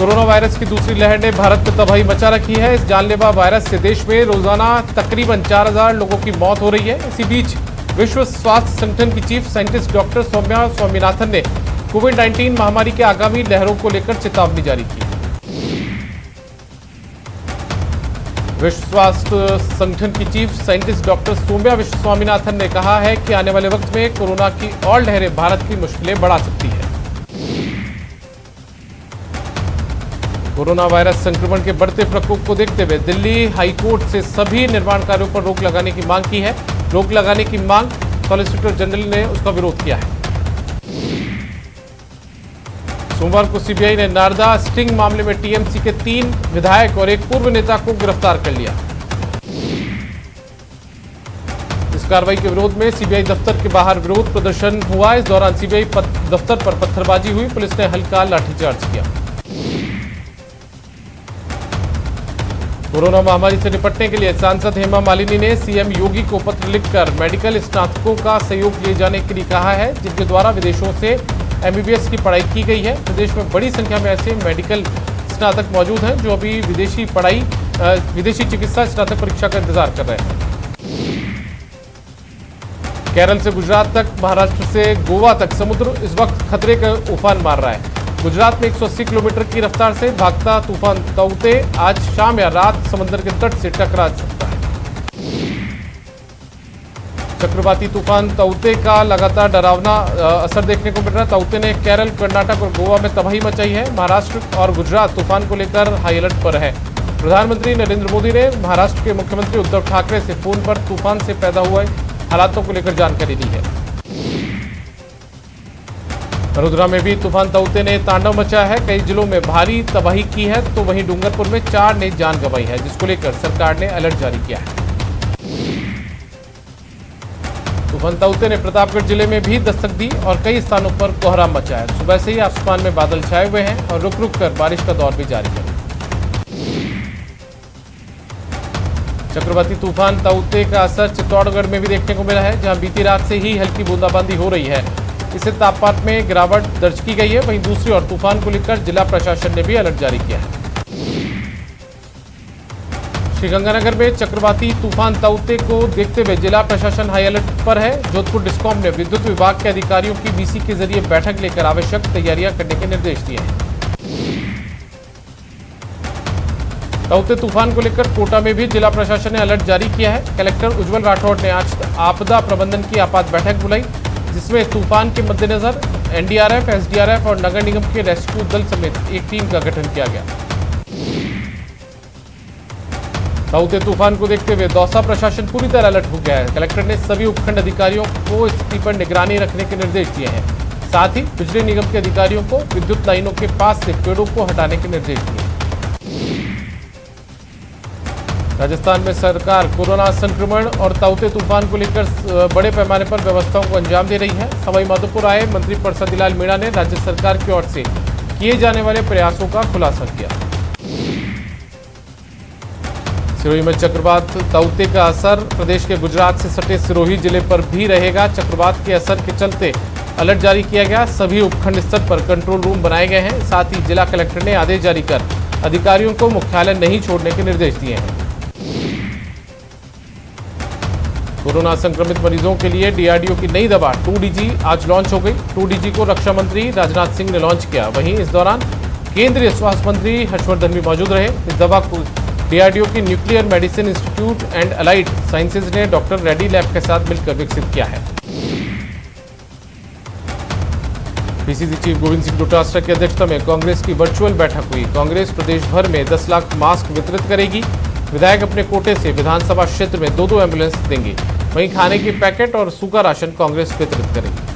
Corona virus की दूसरी लहर ने भारत में तबाही मचा रखी है। इस जानलेवा वायरस से देश में रोजाना तकरीबन 4000 लोगों की मौत हो रही है। इसी बीच विश्व स्वास्थ्य संगठन की chief scientist doctor Soumya Swaminathan ने कोविड-19 महामारी के आगामी लहरों को लेकर चेतावनी जारी की। विश्व स्वास्थ्य संगठन की chief scientist doctor Soumya Swaminathan ने कहा है कि आने वाले वक्त में कोरोना की और लहरें भारत की मुश्किलें बढ़ा सकती है। कोरोना वायरस संक्रमण के बढ़ते प्रकोप को देखते हुए दिल्ली हाईकोर्ट से सभी निर्माण कार्यों पर रोक लगाने की मांग की है। रोक लगाने की मांग सॉलिसिटर जनरल ने उसका विरोध किया है। सोमवार को सीबीआई ने नारदा स्टिंग मामले में टीएमसी के 3 विधायक और एक पूर्व नेता को गिरफ्तार कर लिया। इस कार्रवाई के विरोध में सीबीआई दफ्तर के बाहर विरोध प्रदर्शन हुआ। इस दौरान सीबीआई दफ्तर पर पत्थरबाजी हुई। पुलिस ने हल्का लाठीचार्ज किया। कोरोना महामारी से निपटने के लिए सांसद हेमा मालिनी ने सीएम योगी को पत्र लिखकर मेडिकल स्नातकों का सहयोग लिए जाने के लिए कहा है, जिनके द्वारा विदेशों से एमबीबीएस की पढ़ाई की गई है। प्रदेश में बड़ी संख्या में ऐसे मेडिकल स्नातक मौजूद हैं जो अभी विदेशी चिकित्सा स्नातक परीक्षा का इंतजार कर रहे हैं। केरल से गुजरात तक, महाराष्ट्र से गोवा तक समुद्र इस वक्त खतरे का उफान मार रहा है। गुजरात में 180 किलोमीटर की रफ्तार से भागता तूफान ताउते आज शाम या रात समंदर के तट से टकरा सकता है। चक्रवाती तूफान ताउते का लगातार डरावना असर देखने को मिल रहा है। ताउते ने केरल, कर्नाटक और गोवा में तबाही मचाई है। महाराष्ट्र और गुजरात तूफान को लेकर हाई अलर्ट पर है। प्रधानमंत्री नरेंद्र मोदी ने महाराष्ट्र के मुख्यमंत्री उद्धव ठाकरे से फोन पर तूफान से पैदा हुए हालातों को लेकर जानकारी दी है। वडोदरा में भी तूफान ताउते ने तांडव मचाया है। कई जिलों में भारी तबाही की है, तो वहीं डूंगरपुर में 4 ने जान गंवाई है, जिसको लेकर सरकार ने अलर्ट जारी किया है। तूफान ताउते ने प्रतापगढ़ जिले में भी दस्तक दी और कई स्थानों पर कोहराम मचा है। सुबह से ही आसमान में बादल छाए हुए हैं और रुक रुक कर बारिश का दौर भी जारी है। चक्रवाती तूफान ताउते का असर चित्तौड़गढ़ में भी देखने को मिला है, जहां बीती रात से ही हल्की बूंदाबांदी हो रही है। इससे तापमान में गिरावट दर्ज की गई है। वहीं दूसरी ओर तूफान को लेकर जिला प्रशासन ने भी अलर्ट जारी किया है। श्रीगंगानगर में चक्रवाती तूफान ताउते को देखते हुए जिला प्रशासन हाई अलर्ट पर है। जोधपुर डिस्कॉम ने विद्युत विभाग के अधिकारियों की बीसी के जरिए बैठक लेकर आवश्यक तैयारियां करने के निर्देश दिए हैं। ताउते तूफान को लेकर कोटा में भी जिला प्रशासन ने अलर्ट जारी किया है। कलेक्टर उज्जवल राठौड़ ने आज आपदा प्रबंधन की आपात बैठक बुलाई, जिसमें तूफान के मद्देनजर एनडीआरएफ, एसडीआरएफ और नगर निगम के रेस्क्यू दल समेत एक टीम का गठन किया गया। ताउते तूफान को देखते हुए दौसा प्रशासन पूरी तरह अलर्ट हो गया है। कलेक्टर ने सभी उपखंड अधिकारियों को स्थिति पर निगरानी रखने के निर्देश दिए हैं। साथ ही बिजली निगम के अधिकारियों को विद्युत लाइनों के पास से पेड़ों को हटाने के निर्देश दिए। राजस्थान में सरकार कोरोना संक्रमण और ताउते तूफान को लेकर बड़े पैमाने पर व्यवस्थाओं को अंजाम दे रही है। सवाई माधोपुर आए मंत्री परसादी लाल मीणा ने राज्य सरकार की ओर से किए जाने वाले प्रयासों का खुलासा किया। सिरोही में चक्रवात ताउते का असर प्रदेश के गुजरात से सटे सिरोही जिले पर भी रहेगा। चक्रवात के असर के चलते अलर्ट जारी किया गया। सभी उपखंड स्तर पर कंट्रोल रूम बनाए गए हैं। साथ ही जिला कलेक्टर ने आदेश जारी कर अधिकारियों को मुख्यालय नहीं छोड़ने के निर्देश दिए हैं। कोरोना संक्रमित मरीजों के लिए डीआरडीओ की नई दवा 2DG आज लॉन्च हो गई। 2DG को रक्षा मंत्री राजनाथ सिंह ने लॉन्च किया। वहीं इस दौरान केंद्रीय स्वास्थ्य मंत्री हर्षवर्धन भी मौजूद रहे। इस दवा को डीआरडीओ की nuclear medicine institute and allied sciences ने डॉक्टर रेड्डी लैब के साथ मिलकर विकसित किया है। पीसीसी चीफ गोविंद सिंह डोटासरा की अध्यक्षता में कांग्रेस की वर्चुअल बैठक हुई। कांग्रेस प्रदेश भर में 10 लाख मास्क वितरित करेगी। विधायक अपने कोटे से विधानसभा क्षेत्र में 2-2 एम्बुलेंस देंगे। वहीं खाने के पैकेट और सूखा राशन कांग्रेस वितरित करेगी।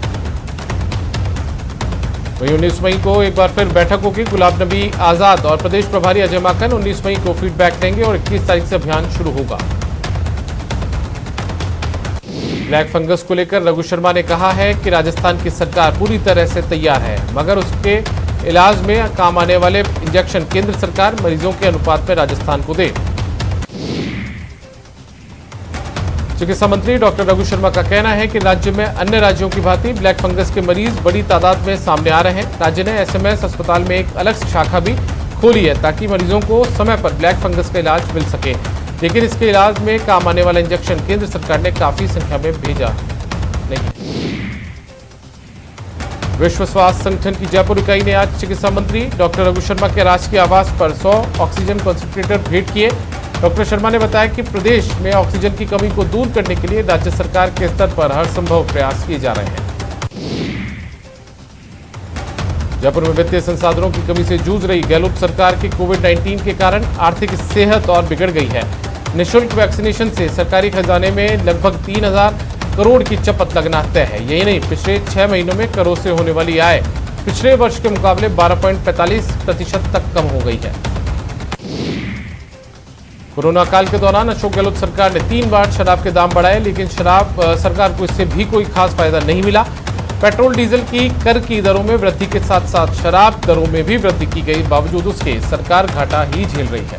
वहीं 19 मई को एक बार फिर बैठक होगी। गुलाब नबी आजाद और प्रदेश प्रभारी अजय माकन 19 मई को फीडबैक देंगे और 21 तारीख से अभियान शुरू होगा। ब्लैक फंगस को लेकर रघु शर्मा ने कहा है कि राजस्थान की सरकार पूरी तरह से तैयार है, मगर उसके इलाज में काम आने वाले इंजेक्शन केंद्र सरकार मरीजों के अनुपात में राजस्थान को दे। चिकित्सा मंत्री डॉक्टर रघु शर्मा का कहना है कि राज्य में अन्य राज्यों की भांति ब्लैक फंगस के मरीज बड़ी तादाद में सामने आ रहे हैं। राज्य ने एसएमएस अस्पताल में एक अलग शाखा भी खोली है ताकि मरीजों को समय पर ब्लैक फंगस का इलाज मिल सके। लेकिन इसके इलाज में काम आने वाला इंजेक्शन केंद्र सरकार ने काफी संख्या में भेजा नहीं। विश्व स्वास्थ्य संगठन की जयपुर इकाई ने आज चिकित्सा मंत्री डॉक्टर रघु शर्मा के राजकीय आवास पर 100 ऑक्सीजन कंसंट्रेटर भेंट किए। डॉक्टर शर्मा ने बताया कि प्रदेश में ऑक्सीजन की कमी को दूर करने के लिए राज्य सरकार के स्तर पर हर संभव प्रयास किए जा रहे हैं। जयपुर में वित्तीय संसाधनों की कमी से जूझ रही गहलोत सरकार की कोविड-19 के कारण आर्थिक सेहत और बिगड़ गई है। निःशुल्क वैक्सीनेशन से सरकारी खजाने में लगभग 3000 करोड़ की चपत लगना तय है। यही नहीं, पिछले 6 महीनों में करों से होने वाली आय पिछले वर्ष के मुकाबले 12.45% तक कम हो गई है। कोरोना काल के दौरान अशोक गहलोत सरकार ने 3 बार शराब के दाम बढ़ाए, लेकिन शराब सरकार को इससे भी कोई खास फायदा नहीं मिला। पेट्रोल डीजल की कर की दरों में वृद्धि के साथ साथ शराब दरों में भी वृद्धि की गई, बावजूद उसके सरकार घाटा ही झेल रही है।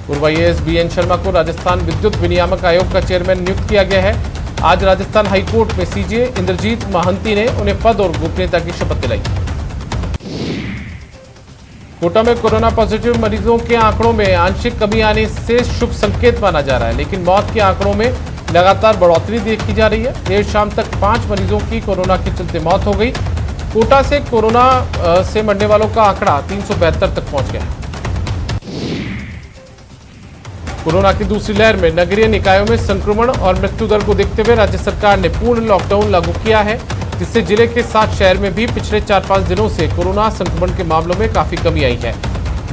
पूर्व IAS BN शर्मा को राजस्थान विद्युत विनियामक आयोग का चेयरमैन नियुक्त किया गया है। आज राजस्थान हाईकोर्ट में CJ इंद्रजीत महांती ने उन्हें पद और गोपनीयता की शपथ दिलाई। कोटा में कोरोना पॉजिटिव मरीजों के आंकड़ों में आंशिक कमी आने से शुभ संकेत माना जा रहा है, लेकिन मौत के आंकड़ों में लगातार बढ़ोतरी देखी जा रही है। देर शाम तक 5 मरीजों की कोरोना के चलते मौत हो गई। कोटा से कोरोना से मरने वालों का आंकड़ा 372 तक पहुंच गया है। कोरोना की दूसरी लहर में नगरीय निकायों में संक्रमण और मृत्यु दर को देखते हुए राज्य सरकार ने पूर्ण लॉकडाउन लागू किया है, जिससे जिले के 7 शहर में भी पिछले 4-5 दिनों से कोरोना संक्रमण के मामलों में काफी कमी आई है।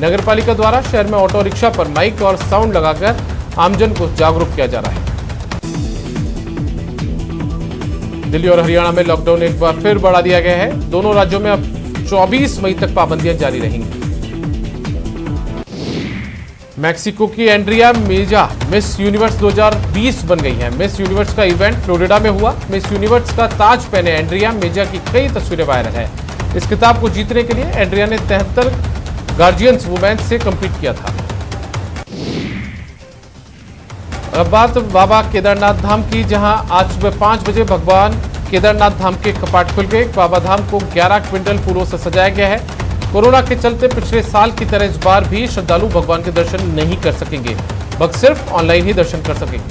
नगरपालिका द्वारा शहर में ऑटो रिक्शा पर माइक और साउंड लगाकर आमजन को जागरूक किया जा रहा है। दिल्ली और हरियाणा में लॉकडाउन एक बार फिर बढ़ा दिया गया है। दोनों राज्यों में अब 24 मई तक पाबंदियां जारी रहेंगी। मैक्सिको की एंड्रिया मेजा मिस यूनिवर्स 2020 बन गई है। मिस यूनिवर्स का इवेंट फ्लोरिडा में हुआ। मिस यूनिवर्स का ताज पहने एंड्रिया मेजा की कई तस्वीरें वायरल है। इस खिताब को जीतने के लिए एंड्रिया ने 73 गार्जियंस वुमेन से कम्पीट किया था। अब बात बाबा केदारनाथ धाम की, जहां आज सुबह 5 बजे भगवान केदारनाथ धाम के कपाट खुल गए। बाबा धाम को 11 क्विंटल फूलों से सजाया गया है। कोरोना के चलते पिछले साल की तरह इस बार भी श्रद्धालु भगवान के दर्शन नहीं कर सकेंगे, बल्कि सिर्फ ऑनलाइन ही दर्शन कर सकेंगे।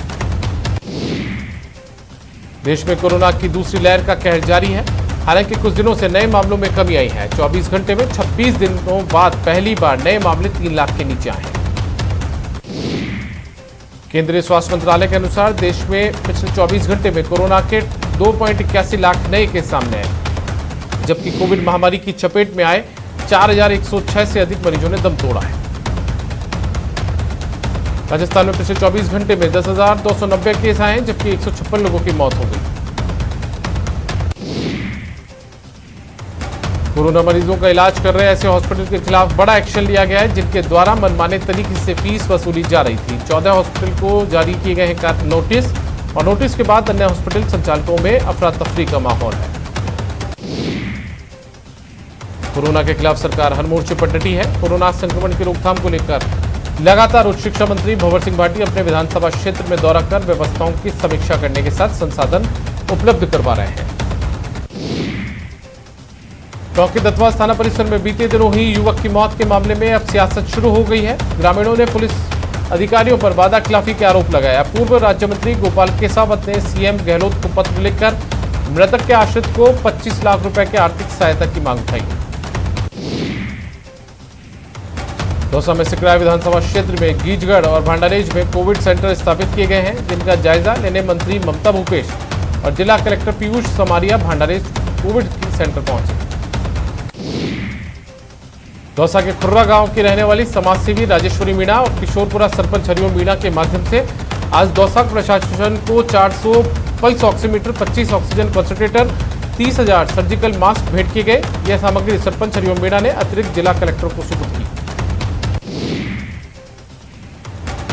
देश में कोरोना की दूसरी लहर का कहर जारी है। हालांकि कुछ दिनों से नए मामलों में कमी आई है। 24 घंटे में 26 दिनों बाद पहली बार नए मामले 3 लाख के नीचे आए हैं। केंद्रीय स्वास्थ्य मंत्रालय के अनुसार देश में पिछले 24 घंटे में कोरोना के 2.81 लाख नए केस सामने आए, जबकि कोविड महामारी की चपेट में आए 4106 से अधिक मरीजों ने दम तोड़ा है। राजस्थान में पिछले 24 घंटे में 10,290 केस आए हैं, जबकि 156 लोगों की मौत हो गई। कोरोना मरीजों का इलाज कर रहे ऐसे हॉस्पिटल के खिलाफ बड़ा एक्शन लिया गया है, जिनके द्वारा मनमाने तरीके से फीस वसूली जा रही थी। 14 हॉस्पिटल को जारी किए गए हैं नोटिस, और नोटिस के बाद अन्य हॉस्पिटल संचालकों में अफरा तफरी का माहौल है। कोरोना के खिलाफ सरकार हर मोर्चे पर डटी है। कोरोना संक्रमण की रोकथाम को लेकर लगातार उच्च शिक्षा मंत्री भंवर सिंह भाटी अपने विधानसभा क्षेत्र में दौरा कर व्यवस्थाओं की समीक्षा करने के साथ संसाधन उपलब्ध करवा रहे हैं। टोंक के दतवा थाना परिसर में बीते दिनों ही युवक की मौत के मामले में अब सियासत शुरू हो गई है। ग्रामीणों ने पुलिस अधिकारियों पर वादाखिलाफी के आरोप लगाया। पूर्व राज्य मंत्री गोपाल केसावत ने CM गहलोत को पत्र लिखकर मृतक के आश्रित को 25 लाख रुपए की आर्थिक सहायता की मांग उठाई। दौसा में सिकराय विधानसभा क्षेत्र में गीजगढ़ और भांडारेज में कोविड सेंटर स्थापित किए गए हैं, जिनका जायजा लेने मंत्री ममता भूपेश और जिला collector Piyush Samaria Bhandarej Covid centre पहुंचे। दौसा के खुर्रा गांव की रहने वाली समाजसेवी राजेश्वरी मीणा और किशोरपुरा सरपंच हरिओम मीणा के माध्यम से आज दौसा प्रशासन को 400 pulse oximeter, 25 oxygen concentrator, 30,000 surgical mask भेंट किए गए। यह सामग्री सरपंच हरिओम मीणा ने अतिरिक्त जिला कलेक्टर को सुपुर्द की।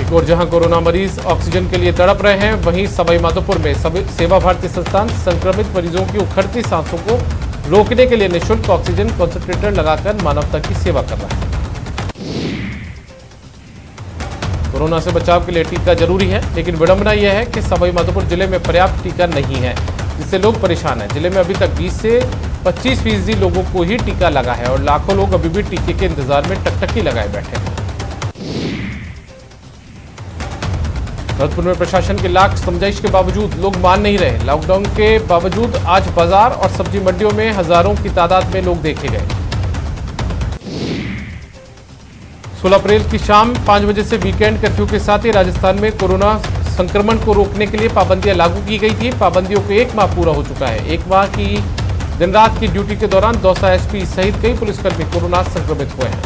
एक और जहां कोरोना मरीज ऑक्सीजन के लिए तड़प रहे हैं, वहीं सवाईमाधोपुर में सेवा भारती संस्थान संक्रमित मरीजों की उखड़ती सांसों को रोकने के लिए निःशुल्क ऑक्सीजन कंसंट्रेटर लगाकर मानवता की सेवा कर रहा है। कोरोना से बचाव के लिए टीका जरूरी है, लेकिन विडंबना यह है कि सवाईमाधोपुर जिले में पर्याप्त टीका नहीं है, जिससे लोग परेशान हैं। जिले में अभी तक 20 से 25% लोगों को ही टीका लगा है और लाखों लोग अभी भी टीके के इंतजार में टकटकी लगाए बैठे हैं। भरतपुर में प्रशासन के लाख समझाइश के बावजूद लोग मान नहीं रहे। लॉकडाउन के बावजूद आज बाजार और सब्जी मंडियों में हजारों की तादाद में लोग देखे गए। 16 अप्रैल की शाम 5 बजे से वीकेंड कर्फ्यू के साथ ही राजस्थान में कोरोना संक्रमण को रोकने के लिए पाबंदियां लागू की गई थी। पाबंदियों को 1 माह पूरा हो चुका है। 1 माह की दिन रात की ड्यूटी के दौरान दौसा एसपी सहित कई पुलिसकर्मी कोरोना संक्रमित हुए हैं।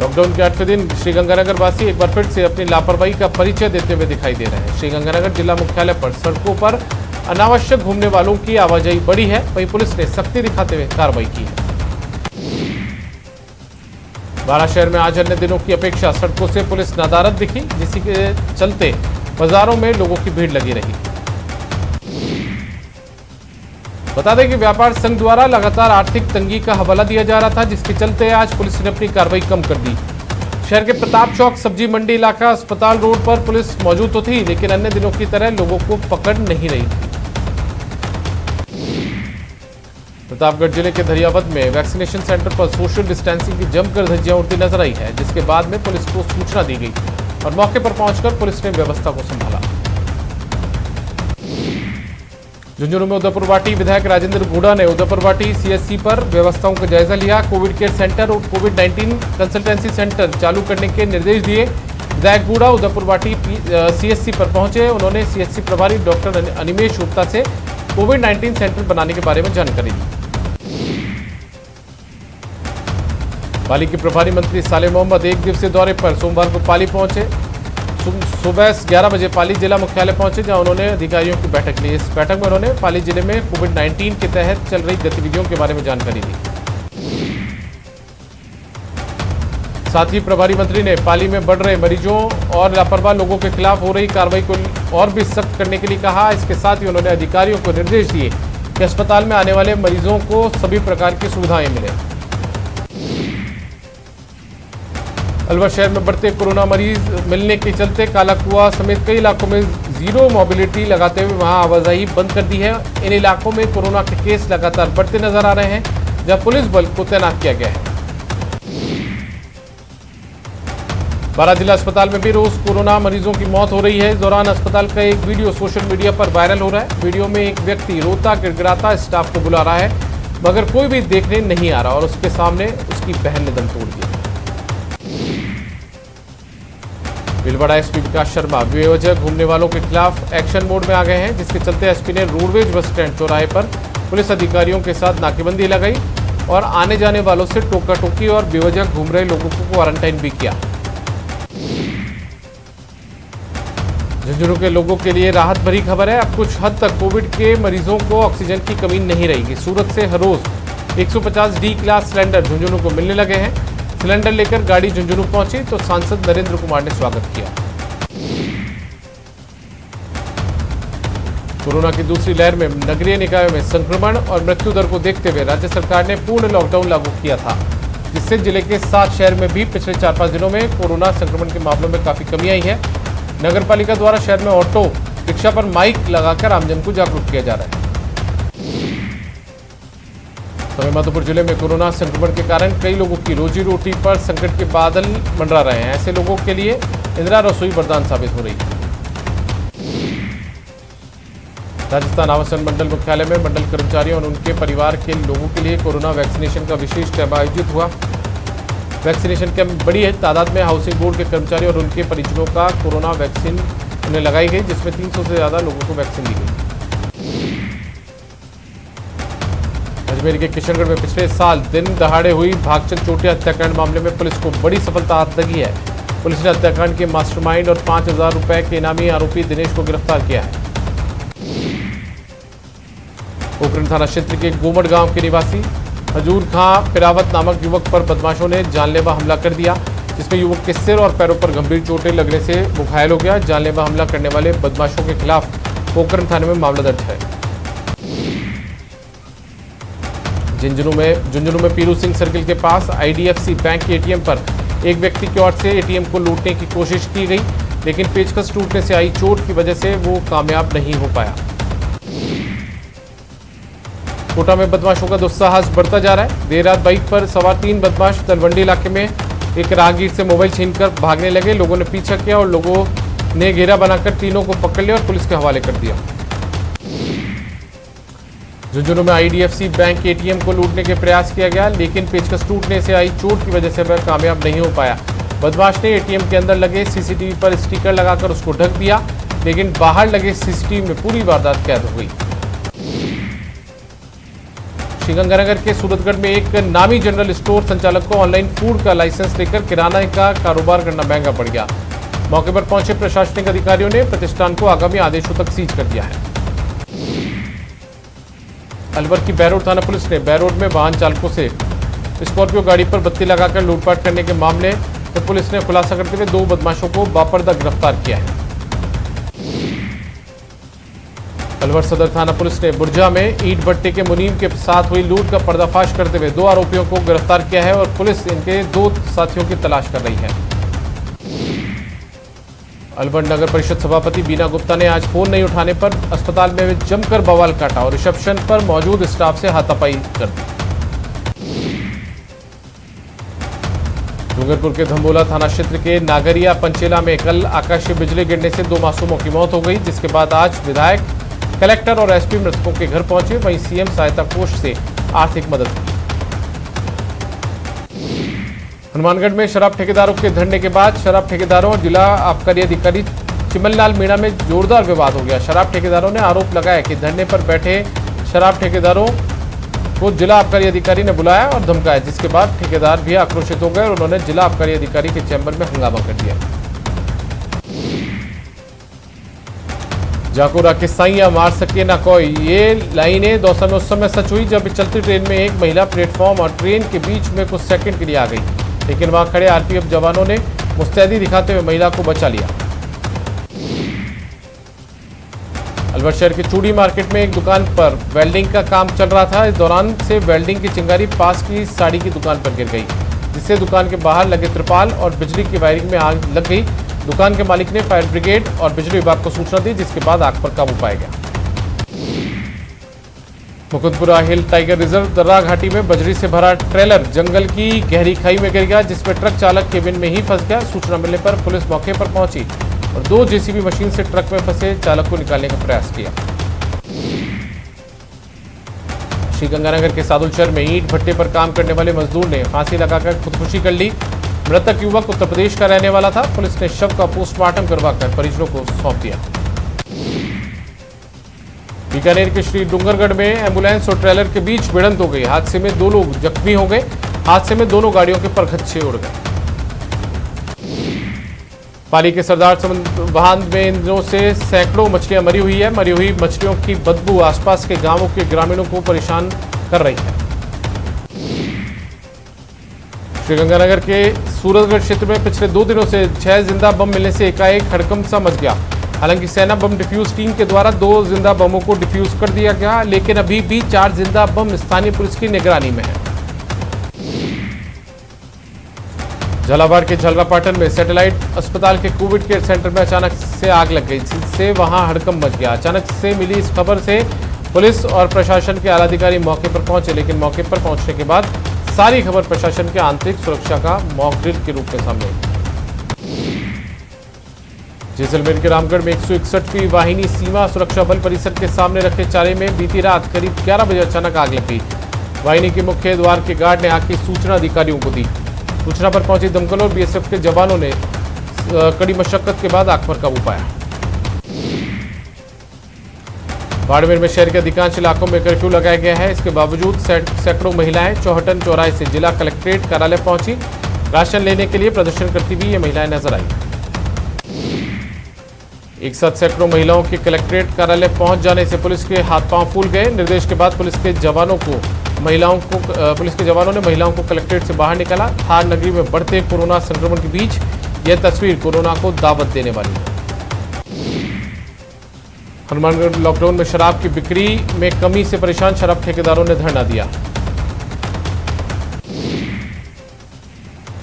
लॉकडाउन के 8वें दिन श्रीगंगानगर वासी एक बार फिर से अपनी लापरवाही का परिचय देते हुए दिखाई दे रहे हैं। श्रीगंगानगर जिला मुख्यालय पर सड़कों पर अनावश्यक घूमने वालों की आवाजाही बढ़ी है, वहीं पुलिस ने सख्ती दिखाते हुए कार्रवाई की है। बारां शहर में आज अन्य दिनों की अपेक्षा सड़कों से पुलिस नदारद दिखी, जिसके चलते बाजारों में लोगों की भीड़ लगी रही। बता दें कि व्यापार संघ द्वारा लगातार आर्थिक तंगी का हवाला दिया जा रहा था, जिसके चलते आज पुलिस ने अपनी कार्रवाई कम कर दी। शहर के प्रताप चौक, सब्जी मंडी इलाका, अस्पताल रोड पर पुलिस मौजूद तो थी, लेकिन अन्य दिनों की तरह लोगों को पकड़ नहीं रही थी। प्रतापगढ़ जिले के धरियावद में वैक्सीनेशन सेंटर पर सोशल डिस्टेंसिंग की जमकर धज्जियां उड़ती नजर आई है, जिसके बाद में पुलिस को सूचना दी गई और मौके पर पहुंचकर पुलिस ने व्यवस्था को संभाला। झुंझुनू में उदयपुरवाटी विधायक राजेंद्र गुड़ा ने उदयपुरवाटी सीएससी पर व्यवस्थाओं का जायजा लिया। कोविड केयर सेंटर और कोविड-19 कंसल्टेंसी सेंटर चालू करने के निर्देश दिए। विधायक गुड़ा उदयपुरवाटी सीएससी पर पहुंचे। उन्होंने सीएससी प्रभारी डॉक्टर अनिमेश गुप्ता से कोविड-19 सेंटर बनाने के बारे में जानकारी दी। पाली के प्रभारी मंत्री साले मोहम्मद 1 दिवसीय दौरे पर सोमवार को पाली पहुंचे। सुबह 11 बजे पाली जिला मुख्यालय पहुंचे, जहां उन्होंने अधिकारियों की बैठक ली। इस बैठक में उन्होंने पाली जिले में कोविड-19 के तहत चल रही गतिविधियों के बारे में जानकारी दी। साथ ही प्रभारी मंत्री ने पाली में बढ़ रहे मरीजों और लापरवाह लोगों के खिलाफ हो रही कार्रवाई को और भी सख्त करने के लिए कहा। इसके साथ ही उन्होंने अधिकारियों को निर्देश दिए कि अस्पताल में आने वाले मरीजों को सभी प्रकार की सुविधाएं मिले। अलवर शहर में बढ़ते कोरोना मरीज मिलने के चलते कालाकुआ समेत कई इलाकों में जीरो मोबिलिटी लगाते हुए वहां आवाजाही बंद कर दी है। इन इलाकों में कोरोना के केस लगातार बढ़ते नजर आ रहे हैं, जहां पुलिस बल को तैनात किया गया है। बारां जिला अस्पताल में भी रोज कोरोना मरीजों की मौत हो रही है। इस दौरान अस्पताल का एक वीडियो सोशल मीडिया पर वायरल हो रहा है। वीडियो में एक व्यक्ति रोता गिड़गिड़ाता स्टाफ को बुला रहा है, मगर कोई भी देखने नहीं आ रहा और उसके सामने उसकी बहन ने दम तोड़ दिया। भीलवाड़ा एसपी विकास शर्मा बेवजह घूमने वालों के खिलाफ एक्शन मोड में आ गए हैं, जिसके चलते एसपी ने रोडवेज बस स्टैंड चौराहे पर पुलिस अधिकारियों के साथ नाकेबंदी लगाई और आने जाने वालों से टोका टोकी और बेवजह घूम रहे लोगों को क्वारंटाइन भी किया। झुंझुनू के लोगों के लिए राहत भरी खबर है। अब कुछ हद तक कोविड के मरीजों को ऑक्सीजन की कमी नहीं रहेगी। सूरत से हर रोज 150 डी क्लास सिलेंडर झुंझुनू को मिलने लगे हैं। सिलेंडर लेकर गाड़ी झुंझुनू पहुंची तो सांसद नरेंद्र कुमार ने स्वागत किया। कोरोना की दूसरी लहर में नगरीय निकायों में संक्रमण और मृत्यु दर को देखते हुए राज्य सरकार ने पूर्ण लॉकडाउन लागू किया था, जिससे जिले के 7 शहर में भी पिछले 4-5 दिनों में कोरोना संक्रमण के मामलों में काफी कमी आई है। नगर पालिका द्वारा शहर में ऑटो रिक्शा पर माइक लगाकर आमजन को जागरूक किया जा रहा है। सवाईमाधोपुर जिले में कोरोना संक्रमण के कारण कई लोगों की रोजी रोटी पर संकट के बादल मंडरा रहे हैं। ऐसे लोगों के लिए इंदिरा रसोई वरदान साबित हो रही है। राजस्थान आवासन मंडल मुख्यालय में मंडल कर्मचारियों और उनके परिवार के लोगों के लिए कोरोना वैक्सीनेशन का विशेष कैंप आयोजित हुआ। वैक्सीनेशन कैंप बड़ी तादाद में हाउसिंग बोर्ड के कर्मचारी और उनके परिजनों का कोरोना वैक्सीन उन्हें लगाई गई, जिसमें 300 से ज्यादा लोगों को वैक्सीन दी गई। अजमेर के किशनगढ़ में पिछले साल दिन दहाड़े हुई भागचल चोटिया हत्याकांड मामले में पुलिस को बड़ी सफलता हाथ लगी है। पुलिस ने हत्याकांड के मास्टरमाइंड और 5,000 रुपए के इनामी आरोपी दिनेश को गिरफ्तार किया है। पोखरण थाना क्षेत्र के गोमड़ गांव के निवासी हजूर खां पिरावत नामक युवक पर बदमाशों ने जानलेवा हमला कर दिया, जिसमें युवक के सिर और पैरों पर गंभीर चोटें लगने से वो घायल हो गया। जानलेवा हमला करने वाले बदमाशों के खिलाफ पोखरण थाने में मामला दर्ज है। झुंझुनू में पीरू सिंह सर्किल के पास आईडीएफसी बैंक के एटीएम पर एक व्यक्ति की ओर से एटीएम को लूटने की कोशिश की गई, लेकिन पेचकस टूटने से आई चोट की वजह से वो कामयाब नहीं हो पाया। कोटा में बदमाशों का दुस्साहस बढ़ता जा रहा है। देर रात बाइक पर सवार 3 बदमाश तलवंडी इलाके में एक राहगीर से मोबाइल छीनकर भागने लगे। लोगों ने पीछा किया और लोगों ने घेरा बनाकर तीनों को पकड़ लिया और पुलिस के हवाले कर दिया। झुंझुनू में आईडीएफसी बैंक के एटीएम को लूटने के प्रयास किया गया, लेकिन पेचकस टूटने से आई चोट की वजह से वह कामयाब नहीं हो पाया। बदमाश ने एटीएम के अंदर लगे सीसीटीवी पर स्टिकर लगाकर उसको ढक दिया, लेकिन बाहर लगे सीसीटीवी में पूरी वारदात कैद हो गई। श्रीगंगानगर के सूरतगढ़ में एक नामी जनरल स्टोर संचालक को ऑनलाइन फूड का लाइसेंस लेकर किराना का कारोबार करना महंगा पड़ गया। मौके पर पहुंचे प्रशासनिक अधिकारियों ने प्रतिष्ठान को आगामी आदेशों तक सीज कर दिया है। अलवर की बैरोड थाना पुलिस ने बैरोड में वाहन चालकों से स्कॉर्पियो गाड़ी पर बत्ती लगाकर लूटपाट करने के मामले में पुलिस ने खुलासा करते हुए 2 बदमाशों को बापर्दा गिरफ्तार किया है। अलवर सदर थाना पुलिस ने बुर्जा में ईंट भट्टे के मुनीम के साथ हुई लूट का पर्दाफाश करते हुए 2 आरोपियों को गिरफ्तार किया है और पुलिस इनके 2 साथियों की तलाश कर रही है। अलवर नगर परिषद सभापति बीना गुप्ता ने आज फोन नहीं उठाने पर अस्पताल में जमकर बवाल काटा और रिसेप्शन पर मौजूद स्टाफ से हाथापाई कर दी। डूंगरपुर के धम्बोला थाना क्षेत्र के नागरिया पंचेला में कल आकाशीय बिजली गिरने से 2 मासूमों की मौत हो गई, जिसके बाद आज विधायक, कलेक्टर और एसपी मृतकों के घर पहुंचे। वहीं सीएम सहायता कोष से आर्थिक मदद की। हनुमानगढ़ में शराब ठेकेदारों के धरने के बाद शराब ठेकेदारों और जिला आबकारी अधिकारी चिमनलाल मीणा में जोरदार विवाद हो गया। शराब ठेकेदारों ने आरोप लगाया कि धरने पर बैठे शराब ठेकेदारों को जिला आबकारी अधिकारी ने बुलाया और धमकाया, जिसके बाद ठेकेदार भी आक्रोशित हो गए और उन्होंने जिला आबकारी अधिकारी के चैम्बर में हंगामा कर दिया। जाकोरा के साइया मार सके ना कोई, ये लाइनें दौसा में उस समय सच हुई जब चलती ट्रेन में एक महिला प्लेटफॉर्म और ट्रेन के बीच में कुछ सेकंड के लिए आ गई, लेकिन वहां खड़े आरपीएफ जवानों ने मुस्तैदी दिखाते हुए महिला को बचा लिया। अलवर शहर के चूड़ी मार्केट में एक दुकान पर वेल्डिंग का काम चल रहा था। इस दौरान से वेल्डिंग की चिंगारी पास की साड़ी की दुकान पर गिर गई, जिससे दुकान के बाहर लगे त्रिपाल और बिजली की वायरिंग में आग लग गई। दुकान के मालिक ने फायर ब्रिगेड और बिजली विभाग को सूचना दी, जिसके बाद आग पर काबू पाया गया। मुकुंदपुरा हिल टाइगर रिजर्व दर्रा घाटी में बजरी से भरा ट्रेलर जंगल की गहरी खाई में गिर गया, जिसमें ट्रक चालक केबिन में ही फंस गया। सूचना मिलने पर पुलिस मौके पर पहुंची और 2 जेसीबी मशीन से ट्रक में फंसे चालक को निकालने का प्रयास किया। श्रीगंगानगर के सादुलशहर में ईंट भट्टे पर काम करने वाले मजदूर ने फांसी लगाकर खुदकुशी कर ली। मृतक युवक उत्तर प्रदेश का रहने वाला था। पुलिस ने शव का पोस्टमार्टम करवाकर परिजनों को सौंप दिया। बीकानेर के श्री डूंगरगढ़ में एम्बुलेंस और ट्रेलर के बीच भिड़ंत हो गई। हादसे में 2 लोग जख्मी हो गए। हादसे में दोनों गाड़ियों के परखच्चे उड़ गए। पाली के सरदार बांध में इन दिनों से सैकड़ों मछलियां मरी हुई है। मरी हुई मछलियों की बदबू आसपास के गांवों के ग्रामीणों को परेशान कर रही है। श्रीगंगानगर के सूरतगढ़ क्षेत्र में पिछले 2 दिनों से 6 जिंदा बम मिलने से एकाएक हड़कंप सा मच गया। हालांकि सेना बम डिफ्यूज टीम के द्वारा 2 जिंदा बमों को डिफ्यूज कर दिया गया, लेकिन अभी भी 4 जिंदा बम स्थानीय पुलिस की निगरानी में है। झालावाड़ के झलरापाटन में सैटेलाइट अस्पताल के कोविड केयर सेंटर में अचानक से आग लग गई, जिससे वहां हड़कंप मच गया। अचानक से मिली इस खबर से पुलिस और प्रशासन के आलाधिकारी मौके पर पहुंचे, लेकिन मौके पर पहुंचने के बाद सारी खबर प्रशासन के आंतरिक सुरक्षा का मॉक ड्रिल के रूप में सामने आई। जैसलमेर के रामगढ़ में 161वीं वाहिनी सीमा सुरक्षा बल परिसर के सामने रखे चारे में बीती रात करीब 11 बजे अचानक आग लग गई। वाहिनी के मुख्य द्वार के गार्ड ने आग की सूचना अधिकारियों को दी। सूचना पर पहुंची दमकल और बीएसएफ के जवानों ने कड़ी मशक्कत के बाद आग पर काबू पाया। बाड़मेर में शहर के अधिकांश इलाकों में कर्फ्यू लगाया गया है। इसके बावजूद सैकड़ों महिलाएं चौहटन चौराहे से जिला कलेक्ट्रेट कार्यालय पहुंची। राशन लेने के लिए प्रदर्शन करती हुई ये महिलाएं नजर आई। एक साथ सैकड़ों महिलाओं के कलेक्ट्रेट कार्यालय पहुंच जाने से पुलिस के हाथ पांव फूल गए। निर्देश के बाद पुलिस के जवानों ने महिलाओं को कलेक्ट्रेट से बाहर निकाला। थार नगरी में बढ़ते कोरोना संक्रमण के बीच यह तस्वीर कोरोना को दावत देने वाली है। हनुमानगढ़ लॉकडाउन में शराब की बिक्री में कमी से परेशान शराब ठेकेदारों ने धरना दिया।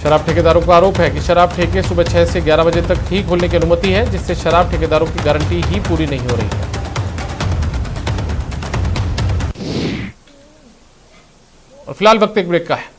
शराब ठेकेदारों का आरोप है कि शराब ठेके सुबह 6 से 11 बजे तक ही खोलने की अनुमति है, जिससे शराब ठेकेदारों की गारंटी ही पूरी नहीं हो रही है। और फिलहाल वक्त एक ब्रेक का है।